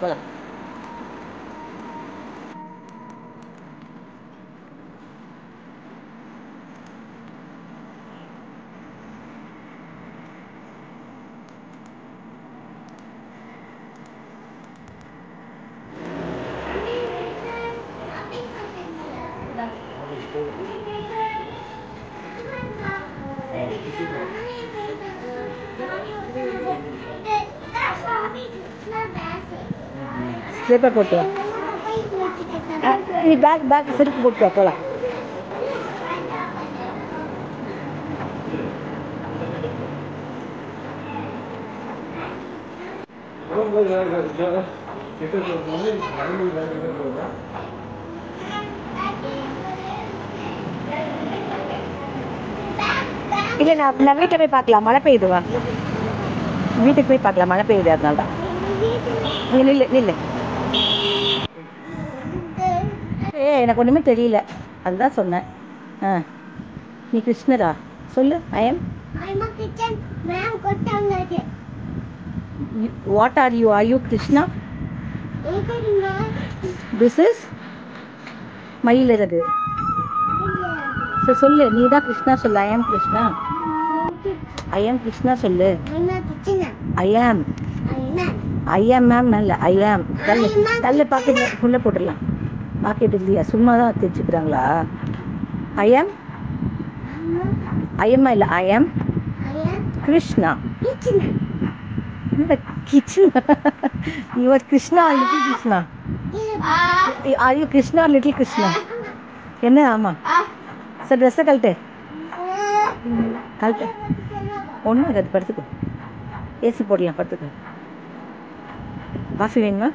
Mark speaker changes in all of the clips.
Speaker 1: போலாம். ஸ்லிப்பர் போட்டு வா. நீ பேக் செருப்பு போட்டு வா போகலாம். இல்லை நான் வீட்டை போய் பார்க்கலாம். மழை பெய்யுதுவா, வீட்டுக்கு போய் பார்க்கலாம். மழை பெய்யுது, அதனால தான். நில்லு நில்லு. எனக்கு ஒன்றுமே தெரியல, அதுதான் சொன்னேன். நீ கிருஷ்ணரா? சொல்லு. What are you? Are you Krishna? This is மயிலிறகு. சொல்லு, நீ தான் கிருஷ்ணா சொல்லு. I am Krishna. I am Krishna சொல்லு. I am மேம் இல்லை, I am. தள்ளு பாக்கெட் உள்ள போட்டுடலாம். பாக்கெட் இல்லையா, சும்மா தான் தைச்சுக்கிறாங்களா? I am இல்லை, I am Krishna. Kitchen. You are Krishna or little Krishna? Are you Krishna or little Krishna? என்ன? ஆமாம். சார் ட்ரெஸ்ஸை கழட்டு. ஒன்றும் இருக்காது, படுத்துக்கோ. ஏசி போடலாம், படுத்துக்கோ. காஃபி வேணுமா?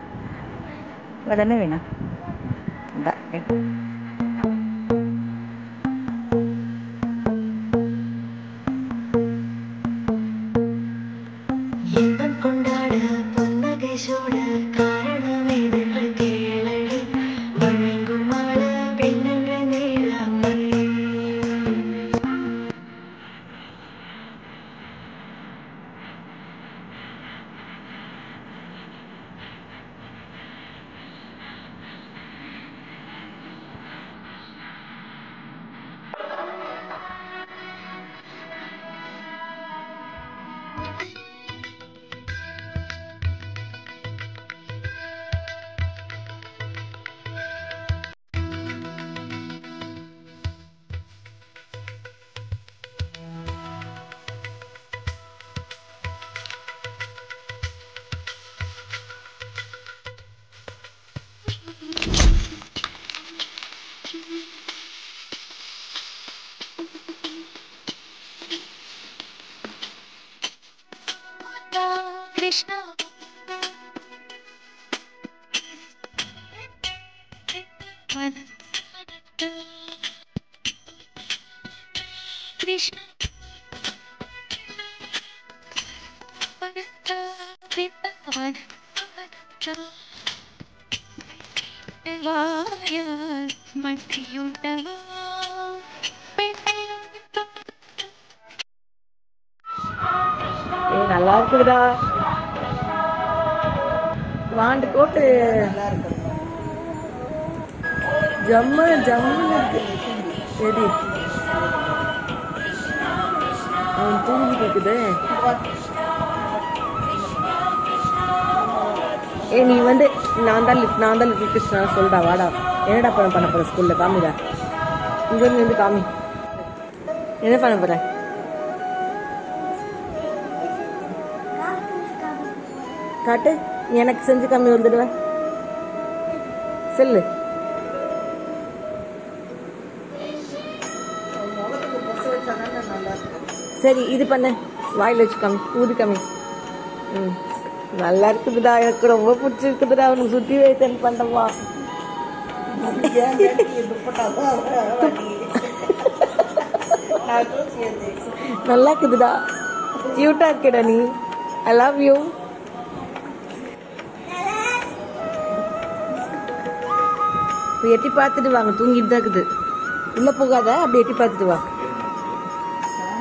Speaker 1: வேறு என்ன வேணும்? Krishna. Krishna. நல்லா இருக்குதா? வாண்டு கோட்டு ஜம்மு இருக்கு. எது அவன் தூங்கிட்டு இருக்குது. நீ வந்து நான் தான் லிட்டில் கிருஷ்ணா சொல்றா. வாடா, என்னடா பண்ண போற ஸ்கூல்ல? காமிடா, இங்க இருந்து காமி. என்ன பண்ண போற? காட்டு, எனக்கு செஞ்சு காமி. வந்துடுவேன் சொல்லு. சரி, இது பண்ணு. வாயில் வச்சு காமி, ஊதி காமி. நல்லா இருக்குதுடா, எனக்கு ரொம்ப பிடிச்சிருக்குதுடா. அவனுக்கு சுத்தி வயசு பண்ணவா? நல்லா இருக்குதுடா, கியூட்டா இருக்குடா நீ. I love you. எட்டி பார்த்துட்டு வாங்க, தூங்கிட்டு தான் இருக்குது. உள்ள போகாத, அப்படி எட்டி பார்த்துட்டு வா.